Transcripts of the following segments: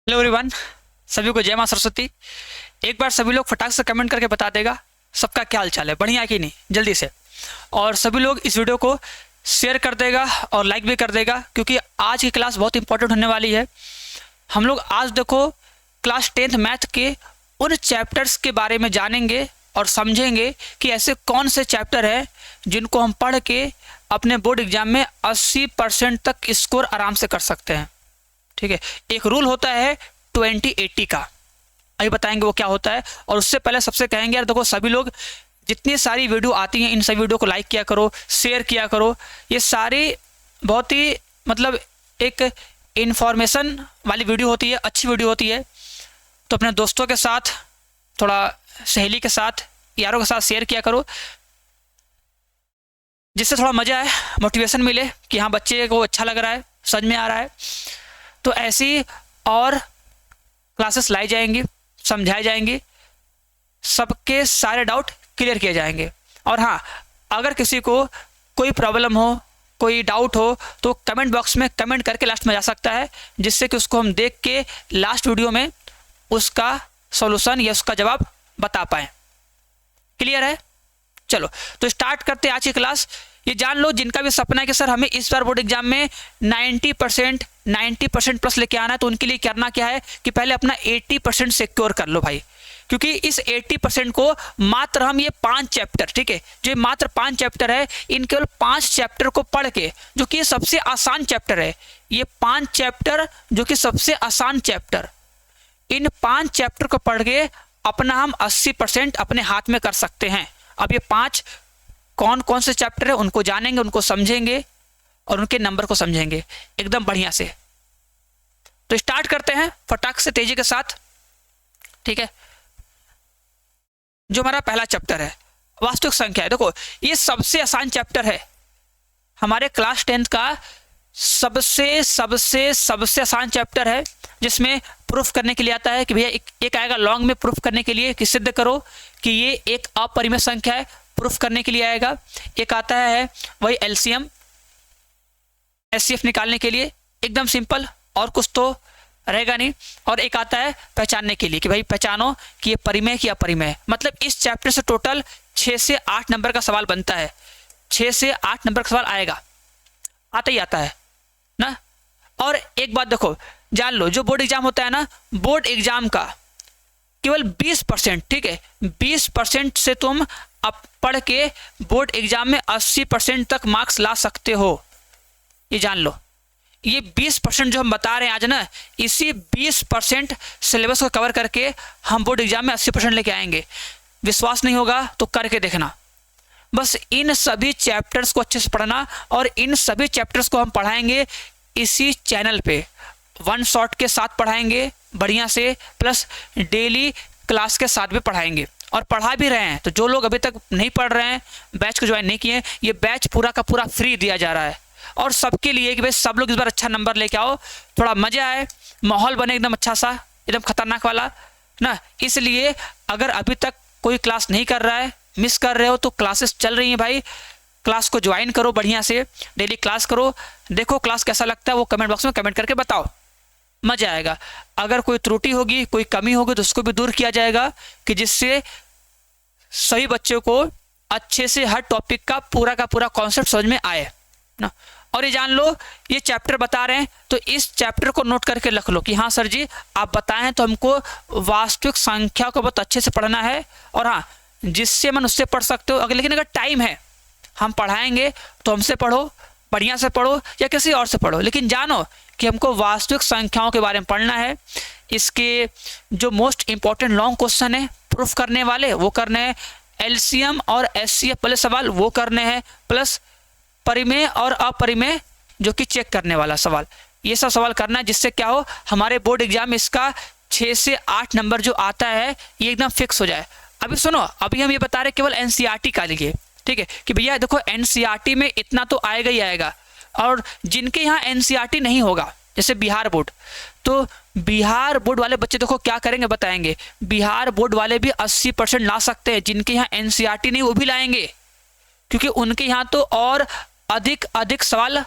Hello everyone, सभी को जय मां सरस्वती। एक बार सभी लोग फटाक से कमेंट करके बता देगा सबका क्या हाल चाल है, बढ़िया कि नहीं, जल्दी से। और सभी लोग इस वीडियो को शेयर कर देगा और लाइक भी कर देगा, क्योंकि आज की क्लास बहुत इंपॉर्टेंट होने वाली है। हम लोग आज देखो क्लास 10th मैथ के उन चैप्टर्स के बारे में जानेंगे और समझेंगे कि ऐसे कौन से चैप्टर हैं जिनको हम पढ़ के अपने बोर्ड एग्जाम में 80% तक स्कोर आराम से कर सकते हैं। ठीक है, एक रूल होता है 20-80 का, अभी बताएंगे वो क्या होता है। और उससे पहले सबसे कहेंगे यार देखो सभी लोग जितनी सारी वीडियो आती हैं इन सभी वीडियो को लाइक किया करो, शेयर किया करो। ये सारी बहुत ही मतलब एक इन्फॉर्मेशन वाली वीडियो होती है, अच्छी वीडियो होती है। तो अपने दोस्तों के साथ, थोड़ा सहेली के साथ, यारों के साथ शेयर किया करो, जिससे थोड़ा मज़ा आए, मोटिवेशन मिले कि हाँ बच्चे को अच्छा लग रहा है, समझ में आ रहा है। तो ऐसी और क्लासेस लाई जाएंगी, समझाई जाएंगी, सबके सारे डाउट क्लियर किए जाएंगे। और हाँ, अगर किसी को कोई प्रॉब्लम हो, कोई डाउट हो, तो कमेंट बॉक्स में कमेंट करके लास्ट में जा सकता है, जिससे कि उसको हम देख के लास्ट वीडियो में उसका सॉल्यूशन या उसका जवाब बता पाएँ। क्लियर है? चलो तो स्टार्ट करते हैं आज की क्लास। ये जान लो जिनका भी सपना है कि सर हमें इस बार बोर्ड एग्जाम में 90% प्लस लेके आना है, तो उनके लिए करना क्या है कि पहले अपना 80% सिक्योर कर लो भाई। क्योंकि इस 80% को मात्र हम ये 5 चैप्टर, ठीक है, जो मात्र 5 चैप्टर है, इन केवल 5 चैप्टर को पढ़ के, जो कि सबसे आसान चैप्टर है, ये 5 चैप्टर जो कि सबसे आसान चैप्टर, इन 5 चैप्टर को पढ़ के अपना हम 80% अपने हाथ में कर सकते हैं। अब ये 5 कौन कौन से चैप्टर है उनको जानेंगे, उनको समझेंगे और उनके नंबर को समझेंगे एकदम बढ़िया से। तो स्टार्ट करते हैं फटाक से, तेजी के साथ। ठीक है, जो हमारा पहला चैप्टर है वास्तविक संख्या है। देखो ये सबसे आसान चैप्टर है, हमारे क्लास 10th का सबसे सबसे सबसे आसान चैप्टर है, जिसमें प्रूफ करने के लिए आता है कि भैया एक आएगा लॉन्ग में प्रूफ करने के लिए कि सिद्ध करो कि ये एक अपरिमेय संख्या है, प्रूफ करने के लिए आएगा। एक आता है वही एलसीएम एचसीएफ निकालने के लिए, एकदम सिंपल, और कुछ तो रहेगा नहीं। और एक आता है पहचानने के लिए कि भाई पहचानो कि ये परिमेय कि अपरिमेय। मतलब इस चैप्टर से टोटल 6 से 8 नंबर का सवाल बनता है, 6 से 8 नंबर का सवाल आएगा, आता ही आता है ना। और एक बात देखो, जान लो जो बोर्ड एग्जाम होता है ना, बोर्ड एग्जाम का केवल 20%, ठीक है, 20% से तुम अब पढ़ के बोर्ड एग्जाम में 80% तक मार्क्स ला सकते हो, ये जान लो। ये 20% जो हम बता रहे हैं आज ना, इसी 20% सिलेबस को कवर करके हम बोर्ड एग्जाम में 80% लेके आएंगे। विश्वास नहीं होगा तो करके देखना। बस इन सभी चैप्टर्स को अच्छे से पढ़ना, और इन सभी चैप्टर्स को हम पढ़ाएंगे इसी चैनल पे, वन शॉट के साथ पढ़ाएंगे बढ़िया से, प्लस डेली क्लास के साथ भी पढ़ाएंगे और पढ़ा भी रहे हैं। तो जो लोग अभी तक नहीं पढ़ रहे हैं, बैच को ज्वाइन नहीं किए, ये बैच पूरा का पूरा फ्री दिया जा रहा है और सबके लिए कि भाई सब लोग इस बार अच्छा नंबर लेके आओ, थोड़ा मजा आए, माहौल बने एकदम अच्छा सा, एकदम खतरनाक वाला ना। इसलिए अगर अभी तक कोई क्लास नहीं कर रहा है, मिस कर रहे हो, तो क्लासेस चल रही हैं भाई, क्लास को ज्वाइन करो बढ़िया से, डेली क्लास करो, देखो क्लास कैसा लगता है वो कमेंट बॉक्स में कमेंट करके बताओ, मजा आएगा। अगर कोई त्रुटि होगी, कोई कमी होगी, तो उसको भी दूर किया जाएगा, कि जिससे सभी बच्चों को अच्छे से हर टॉपिक का पूरा कॉन्सेप्ट समझ में आए ना। और ये जान लो ये चैप्टर बता रहे हैं, तो इस चैप्टर को नोट करके रख लो कि हाँ सर जी आप बताएं, तो हमको वास्तविक संख्या को बहुत अच्छे से पढ़ना है। और हाँ, जिससे मन उससे पढ़ सकते हो, लेकिन अगर टाइम है, हम पढ़ाएंगे तो हमसे पढ़ो, बढ़िया से पढ़ो, या किसी और से पढ़ो, लेकिन जानो कि हमको वास्तविक संख्याओं के बारे में पढ़ना है। इसके जो मोस्ट इंपॉर्टेंट लॉन्ग क्वेश्चन है प्रूफ करने वाले वो करने हैं, एलसीएम और एचसीएफ वाले सवाल वो करने हैं, प्लस परिमेय और अपरिमेय जो कि चेक करने वाला सवाल, ये सब सवाल करना है, जिससे क्या हो हमारे बोर्ड एग्जाम में इसका 6 से 8 नंबर जो आता है ये एकदम फिक्स हो जाए। अभी सुनो, अभी हम ये बता रहे केवल एनसीईआरटी का लिए, ठीक है, कि भैया देखो एनसीईआरटी में इतना तो आएगा ही आएगा। और जिनके यहाँ एनसीईआरटी नहीं होगा, जैसे बिहार बोर्ड, तो बिहार बोर्ड वाले बच्चे देखो क्या करेंगे बताएंगे। बिहार बोर्ड वाले भी 80% ला सकते हैं, जिनके यहाँ एनसीईआरटी नहीं वो भी लाएंगे, क्योंकि उनके यहाँ तो और अधिक सवाल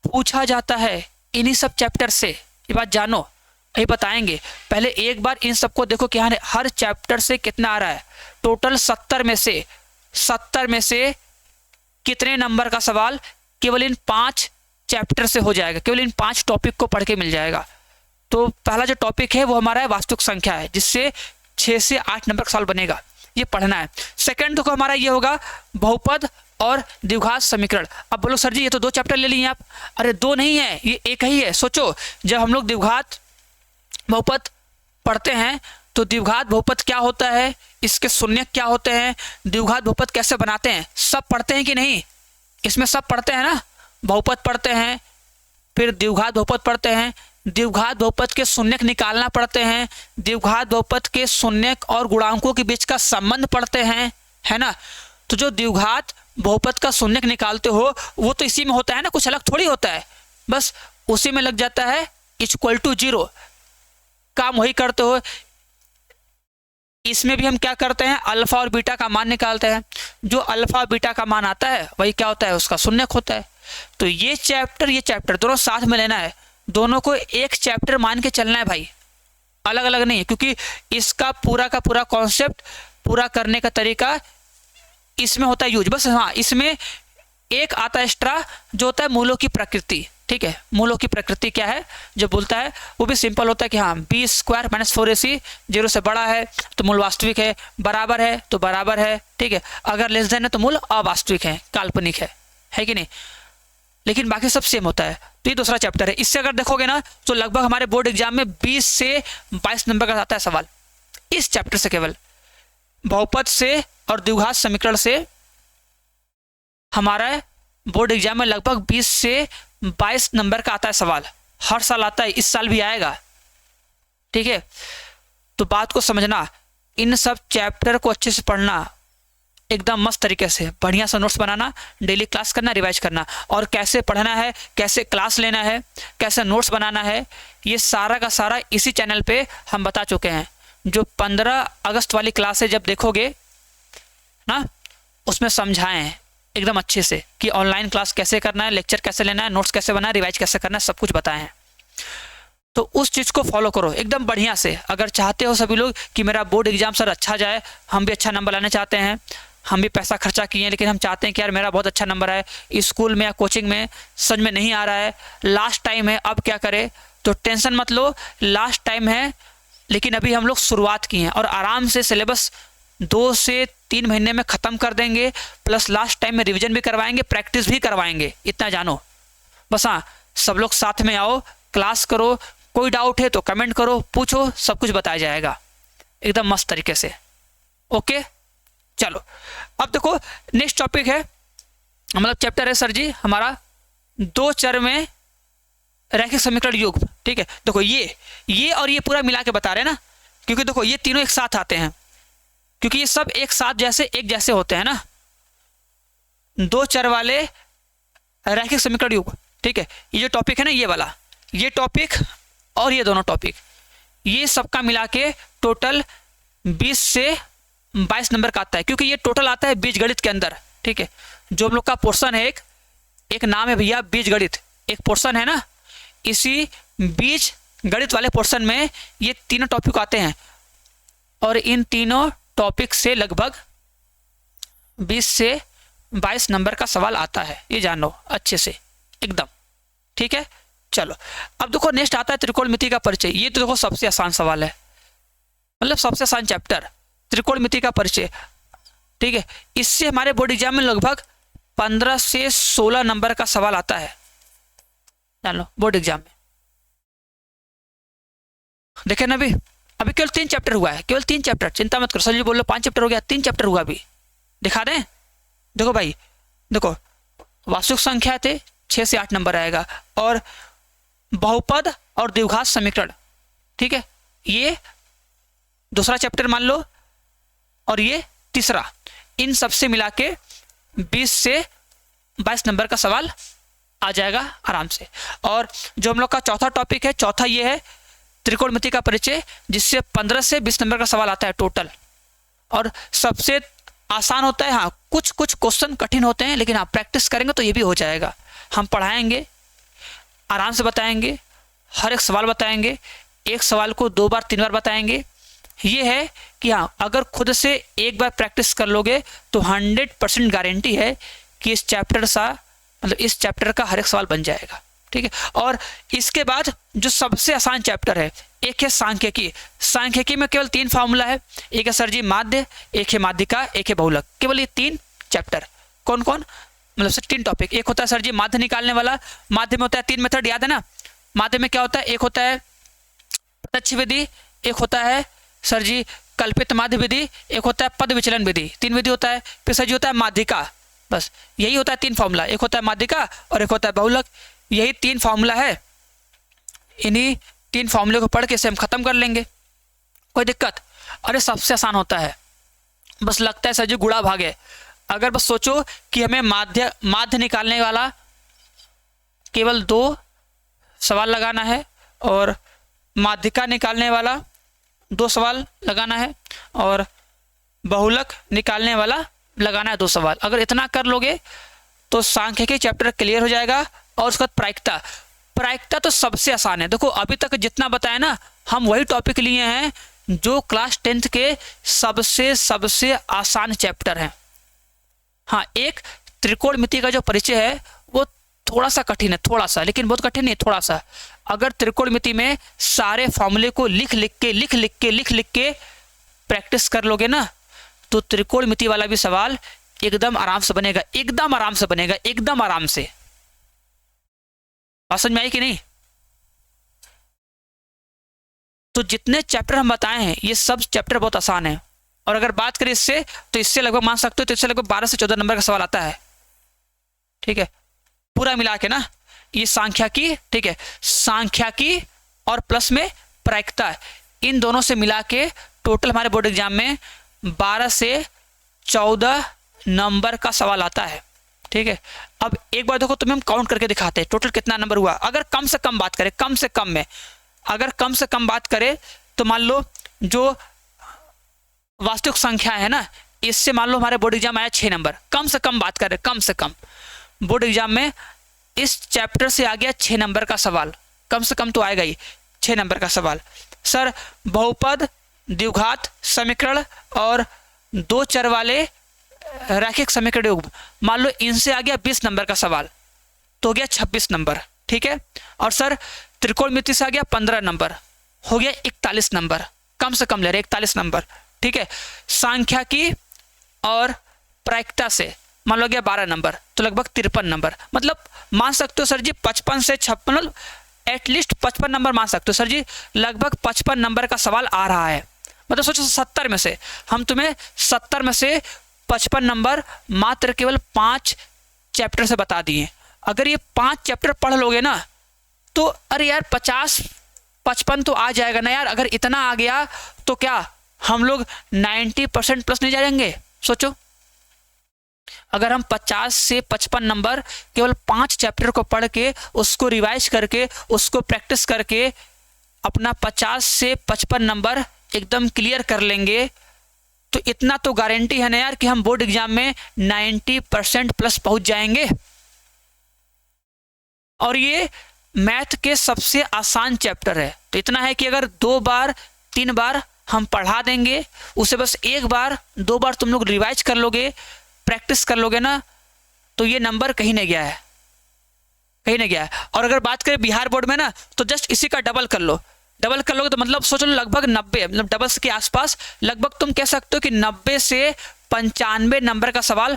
पूछा जाता है इन्हीं सब चैप्टर से, ये बात जानो। ये बताएंगे। पहले एक बार इन सबको देखो कि यहाँ हर चैप्टर से कितना आ रहा है। टोटल 70 में से कितने नंबर का सवाल केवल इन 5 चैप्टर से हो जाएगा, केवल इन 5 टॉपिक को पढ़ के मिल जाएगा। तो पहला जो टॉपिक है वो हमारा है वास्तविक संख्या है, जिससे 6 से 8 नंबर का सवाल बनेगा, ये पढ़ना है। सेकंड तो हमारा ये होगा बहुपद और द्विघात समीकरण। अब बोलो सर जी ये तो 2 चैप्टर ले लिए आप। अरे 2 नहीं है, ये एक ही है। सोचो जब हम लोग द्विघात बहुपद पढ़ते हैं तो द्विघात बहुपद क्या होता है, इसके शून्य क्या होते हैं, द्विघात बहुपद कैसे बनाते हैं, सब पढ़ते हैं कि नहीं? इसमें सब पढ़ते हैं ना। बहुपद पढ़ते हैं, फिर द्विघात बहुपद पढ़ते हैं, द्विघात बहुपद के शून्यक निकालना पढ़ते हैं, द्विघात बहुपद के शून्यक और गुणांकों के बीच का संबंध पढ़ते हैं, है ना। तो जो द्विघात बहुपद का शून्यक निकालते हो वो तो इसी में होता है ना, कुछ अलग थोड़ी होता है, बस उसी में लग जाता है इक्वल टू 0, काम वही करते हो। इसमें भी हम क्या करते हैं, अल्फा और बीटा का मान निकालते हैं। जो अल्फा और बीटा का मान आता है वही क्या होता है, उसका शून्यक होता है। तो ये चैप्टर दोनों साथ में लेना है, दोनों को एक चैप्टर मान के चलना है भाई, अलग अलग नहीं है। क्योंकि इसका पूरा का पूरा कॉन्सेप्ट पूरा करने का तरीका इसमें होता है यूज। बस हाँ, इसमें एक आता है एक्स्ट्रा जो होता है मूलों की प्रकृति। ठीक है, मूलों की प्रकृति क्या है जो बोलता है, वो भी सिंपल होता है कि हाँ b² - 4ac 0 से बड़ा है तो मूल वास्तविक है, बराबर है तो बराबर है, ठीक है, अगर लेस देन है तो मूल अवास्तविक है, काल्पनिक है कि नहीं। लेकिन बाकी सब सेम होता है। तो ये दूसरा चैप्टर है। इससे अगर देखोगे ना तो लगभग हमारे बोर्ड एग्जाम में 20 से 22 नंबर का आता है सवाल इस चैप्टर से। केवल बहुपद से और द्विघात समीकरण से हमारा बोर्ड एग्जाम में लगभग 20 से 22 नंबर का आता है सवाल, हर साल आता है, इस साल भी आएगा। ठीक है, तो बात को समझना, इन सब चैप्टर को अच्छे से पढ़ना, एकदम मस्त तरीके से बढ़िया सा नोट्स बनाना, डेली क्लास करना, रिवाइज करना। और कैसे पढ़ना है, कैसे क्लास लेना है, कैसे नोट्स बनाना है, ये सारा का सारा इसी चैनल पे हम बता चुके हैं। जो 15 अगस्त वाली क्लास है जब देखोगे ना, उसमें समझाएं हैं एकदम अच्छे से कि ऑनलाइन क्लास कैसे करना है, लेक्चर कैसे लेना है, नोट्स कैसे बनाना है, रिवाइज कैसे करना है, सब कुछ बताएं हैं। तो उस चीज़ को फॉलो करो एकदम बढ़िया से। अगर चाहते हो सभी लोग कि मेरा बोर्ड एग्जाम सर अच्छा जाए, हम भी अच्छा नंबर लाना चाहते हैं, हम भी पैसा खर्चा किए हैं लेकिन हम चाहते हैं कि यार मेरा बहुत अच्छा नंबर है, स्कूल में या कोचिंग में समझ में नहीं आ रहा है, लास्ट टाइम है, अब क्या करें, तो टेंशन मत लो, लास्ट टाइम है लेकिन अभी हम लोग शुरुआत की हैं और आराम से सिलेबस 2 से 3 महीने में ख़त्म कर देंगे, प्लस लास्ट टाइम में रिवीजन भी करवाएंगे, प्रैक्टिस भी करवाएंगे, इतना जानो बस। हाँ, सब लोग साथ में आओ, क्लास करो, कोई डाउट है तो कमेंट करो, पूछो, सब कुछ बताया जाएगा एकदम मस्त तरीके से। ओके, चलो अब देखो नेक्स्ट टॉपिक है, मतलब चैप्टर है सर जी हमारा 2 चर में रैखिक समीकरण युग्म। ठीक है, देखो ये और ये पूरा मिला के बता रहे हैं ना, क्योंकि देखो ये तीनों एक साथ आते हैं, क्योंकि ये सब एक साथ एक जैसे होते हैं ना, 2 चर वाले रैखिक समीकरण युग्म। ठीक है, ये जो टॉपिक है ना, ये वाला, ये टॉपिक और ये दोनों टॉपिक, ये सबका मिला के टोटल 20 से 22 नंबर का आता है, क्योंकि ये टोटल आता है बीजगणित के अंदर। ठीक है, जो हम लोग का पोर्शन है, एक नाम है भैया बीजगणित, एक पोर्शन है ना, इसी बीज गणित वाले पोर्शन में ये तीनों टॉपिक आते हैं और इन तीनों टॉपिक से लगभग 20 से 22 नंबर का सवाल आता है, ये जानो अच्छे से एकदम। ठीक है, चलो अब देखो नेक्स्ट आता है त्रिकोणमिति का परिचय। ये तो देखो सबसे आसान सवाल है, मतलब सबसे आसान चैप्टर त्रिकोणमिति का परिचय। ठीक है, इससे हमारे बोर्ड एग्जाम में लगभग 15 से 16 नंबर का सवाल आता है, जान लो बोर्ड एग्जाम में। देखे ना, अभी केवल 3 चैप्टर हुआ है, केवल 3 चैप्टर, चिंता मत करो। सर जी बोल लो 5 चैप्टर हो गया, 3 चैप्टर हुआ अभी, दिखा दें। देखो भाई, देखो वास्तविक संख्या थे 6 से 8 नंबर आएगा, और बहुपद और द्विघात समीकरण, ठीक है, ये दूसरा चैप्टर मान लो, और ये तीसरा, इन सबसे मिला के 20 से 22 नंबर का सवाल आ जाएगा आराम से। और जो हम लोग का चौथा टॉपिक है, चौथा ये है त्रिकोणमिति का परिचय, जिससे 15 से 20 नंबर का सवाल आता है टोटल, और सबसे आसान होता है। हाँ, कुछ क्वेश्चन कठिन होते हैं, लेकिन आप प्रैक्टिस करेंगे तो ये भी हो जाएगा। हम पढ़ाएंगे, आराम से बताएंगे, हर एक सवाल बताएंगे, एक सवाल को 2 बार 3 बार बताएंगे। ये है कि हाँ, अगर खुद से एक बार प्रैक्टिस कर लोगे तो 100% गारंटी है कि इस चैप्टर का हर एक सवाल बन जाएगा। ठीक है, और इसके बाद जो सबसे आसान चैप्टर है, एक है सांख्यिकी। सांख्यिकी में केवल 3 फार्मूला है, एक है सर जी माध्य, एक है माध्यिका, एक है बहुलक। केवल ये 3 चैप्टर। कौन कौन? मतलब सर 3 टॉपिक। एक होता है सर जी माध्य निकालने वाला। माध्य में होता है 3 मेथड, याद है ना? माध्य में क्या होता है? एक होता है प्रत्यक्ष विधि, एक होता है सर जी कल्पित माध्य विधि, एक होता है पद विचलन विधि। 3 विधि होता है। फिर सर जी होता है माध्यिका। बस यही होता है 3 फार्मूला, एक होता है माध्यिका और एक होता है बहुलक। यही 3 फार्मूला है। इन्हीं 3 फार्मूले को पढ़ के इसे हम खत्म कर लेंगे। कोई दिक्कत? अरे सबसे आसान होता है, बस लगता है सर जी गुणा भागे। अगर बस सोचो कि हमें माध्य निकालने वाला केवल 2 सवाल लगाना है और माध्यिका निकालने वाला 2 सवाल लगाना है और बहुलक निकालने वाला लगाना है 2 सवाल। अगर इतना कर लोगे तो सांख्यिकी चैप्टर क्लियर हो जाएगा। और उसके बाद प्रायिकता तो सबसे आसान है। देखो अभी तक जितना बताया ना, हम वही टॉपिक लिए हैं जो क्लास 10th के सबसे आसान चैप्टर हैं। हाँ, एक त्रिकोणमिति का जो परिचय है वो थोड़ा सा कठिन है, थोड़ा सा, लेकिन बहुत कठिन नहीं, थोड़ा सा। अगर त्रिकोणमिति में सारे फॉर्मूले को लिख लिख के प्रैक्टिस कर लोगे ना, तो त्रिकोणमिति वाला भी सवाल एकदम आराम से बनेगा, एकदम आराम से बनेगा, एकदम आराम से। बात समझ में आई कि नहीं? तो जितने चैप्टर हम बताए हैं ये सब चैप्टर बहुत आसान है। और अगर बात करें इससे, तो इससे लगभग मान सकते हो, तो इससे लगभग 12 से 14 नंबर का सवाल आता है। ठीक है, पूरा मिला के ना, ये सांख्यिकी, ठीक है, सांख्यिकी और प्लस में प्रायिकता, इन दोनों से मिला के टोटल हमारे बोर्ड एग्जाम में 12 से 14 नंबर का सवाल आता है। ठीक है, अब एक बार देखो, तुम्हें हम काउंट करके दिखाते हैं टोटल कितना नंबर हुआ। अगर कम से कम बात करें, कम से कम में अगर कम से कम बात करें तो मान लो जो वास्तविक संख्या है ना, इससे मान लो हमारे बोर्ड एग्जाम आया 6 नंबर। कम से कम बात करें, कम से कम बोर्ड एग्जाम में इस चैप्टर से आ गया 6 नंबर का सवाल। कम से कम तो आएगा ही 6 नंबर का सवाल। सर बहुपद, द्विघात समीकरण और 2 चर वाले रैखिक समीकरण युग्म, मान लो इनसे आ गया 20 नंबर का सवाल, तो हो गया 26 नंबर। ठीक है, और सर त्रिकोणमिति से आ गया 15 नंबर, हो गया 41 नंबर। कम से कम ले रहे 41 नंबर। ठीक है, सांख्यिकी और प्रायिकता से मान लो गया 12 नंबर, तो लगभग 53 नंबर। मतलब मान सकते हो सर जी 55 से 56, एटलीस्ट 55 नंबर मान सकते हो सर जी, लगभग 55 नंबर का सवाल आ रहा है। मतलब सोचो 70 में से हम तुम्हें 70 में से 55 नंबर मात्र केवल 5 चैप्टर से बता दिए। अगर ये 5 चैप्टर पढ़ लोगे ना, तो अरे यार 50-55 तो आ जाएगा ना यार। अगर इतना आ गया तो क्या हम लोग 90% प्लस नहीं जाएंगे? सोचो, अगर हम 50 से 55 नंबर केवल 5 चैप्टर को पढ़ के, उसको रिवाइज करके, उसको प्रैक्टिस करके अपना 50 से 55 नंबर एकदम क्लियर कर लेंगे, तो इतना तो गारंटी है ना यार कि हम बोर्ड एग्जाम में 90% प्लस पहुंच जाएंगे। और ये मैथ के सबसे आसान चैप्टर है। तो इतना है कि अगर 2 बार 3 बार हम पढ़ा देंगे, उसे बस 1 बार 2 बार तुम लोग रिवाइज कर लोगे, प्रैक्टिस कर लोगे ना, तो ये नंबर कहीं नहीं गया है, कहीं नहीं गया है। और अगर बात करें बिहार बोर्ड में ना, तो जस्ट इसी का डबल कर लो। डबल कर लोगे तो मतलब सोच लो लगभग 90, मतलब डबल के आसपास, लगभग तुम कह सकते हो कि 90 से 95 नंबर का सवाल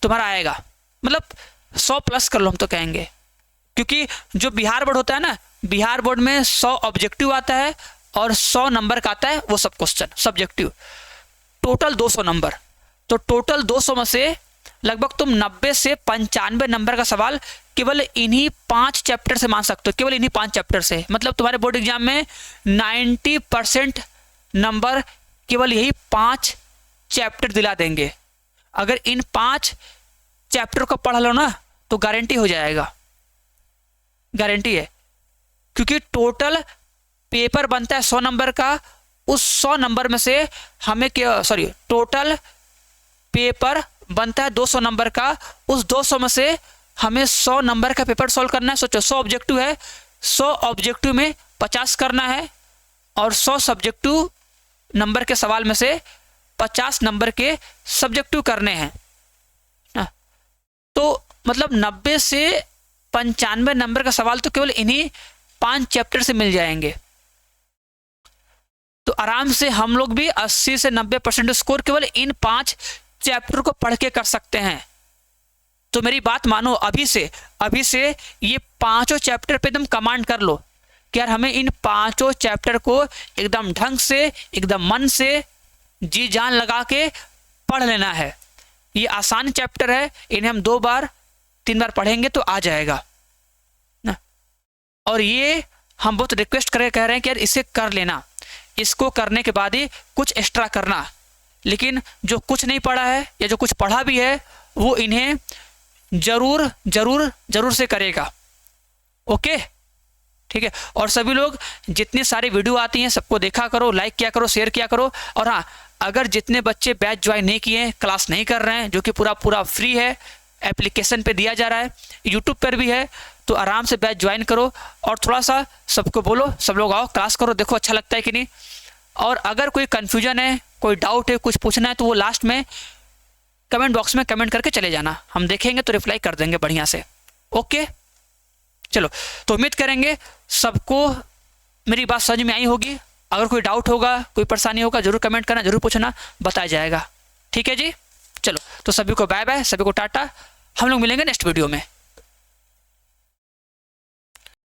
तुम्हारा आएगा। मतलब 100 प्लस कर लो हम तो कहेंगे, क्योंकि जो बिहार बोर्ड होता है ना, बिहार बोर्ड में 100 ऑब्जेक्टिव आता है और 100 नंबर का आता है वो सब क्वेश्चन सब्जेक्टिव, टोटल 200 नंबर। तो टोटल 200 में से लगभग तुम 90 से 95 नंबर का सवाल केवल इन्हीं 5 चैप्टर से मान सकते हो, केवल इन्हीं 5 चैप्टर से। मतलब तुम्हारे बोर्ड एग्जाम में 90% नंबर केवल यही 5 चैप्टर दिला देंगे। अगर इन 5 चैप्टर को पढ़ लो ना, तो गारंटी हो जाएगा, गारंटी है। क्योंकि टोटल पेपर बनता है 100 नंबर का, उस 100 नंबर में से हमें टोटल पेपर बनता है 200 नंबर का, उस 200 में से हमें 100 नंबर का पेपर सॉल्व करना है। सोचो 100 ऑब्जेक्टिव है, 100 ऑब्जेक्टिव में 50 करना है, और 100 सब्जेक्टिव नंबर के सवाल में से 50 नंबर के सब्जेक्टिव करने हैं ना। तो मतलब 90 से 95 नंबर का सवाल तो केवल इन्हीं 5 चैप्टर से मिल जाएंगे। तो आराम से हम लोग भी 80 से 90% स्कोर केवल इन 5 चैप्टर को पढ़ के कर सकते हैं। तो मेरी बात मानो, अभी से ये 5 चैप्टर पे एकदम कमांड कर लो कि यार हमें इन 5 चैप्टर को एकदम ढंग से, एकदम मन से, जी जान लगा के पढ़ लेना है। ये आसान चैप्टर है, इन्हें हम 2 बार 3 बार पढ़ेंगे तो आ जाएगा ना। और ये हम बहुत रिक्वेस्ट करके कह रहे हैं कि यार इसे कर लेना, इसको करने के बाद ही कुछ एक्स्ट्रा करना। लेकिन जो कुछ नहीं पढ़ा है या जो कुछ पढ़ा भी है वो इन्हें जरूर जरूर जरूर से करेगा। ओके, ठीक है। और सभी लोग जितनी सारी वीडियो आती हैं सबको देखा करो, लाइक किया करो, शेयर किया करो। और हाँ, अगर जितने बच्चे बैच ज्वाइन नहीं किए हैं, क्लास नहीं कर रहे हैं, जो कि पूरा फ्री है, एप्लीकेशन पे दिया जा रहा है, यूट्यूब पर भी है, तो आराम से बैच ज्वाइन करो। और थोड़ा सा सबको बोलो, सब लोग आओ, क्लास करो, देखो अच्छा लगता है कि नहीं। और अगर कोई कन्फ्यूजन है, कोई डाउट है, कुछ पूछना है, तो वो लास्ट में कमेंट बॉक्स में कमेंट करके चले जाना, हम देखेंगे तो रिप्लाई कर देंगे बढ़िया से। ओके, चलो, तो उम्मीद करेंगे सबको मेरी बात समझ में आई होगी। अगर कोई डाउट होगा, कोई परेशानी होगा, जरूर कमेंट करना, जरूर पूछना, बताया जाएगा। ठीक है जी, चलो, तो सभी को बाय बाय, सभी को टाटा। हम लोग मिलेंगे नेक्स्ट वीडियो में।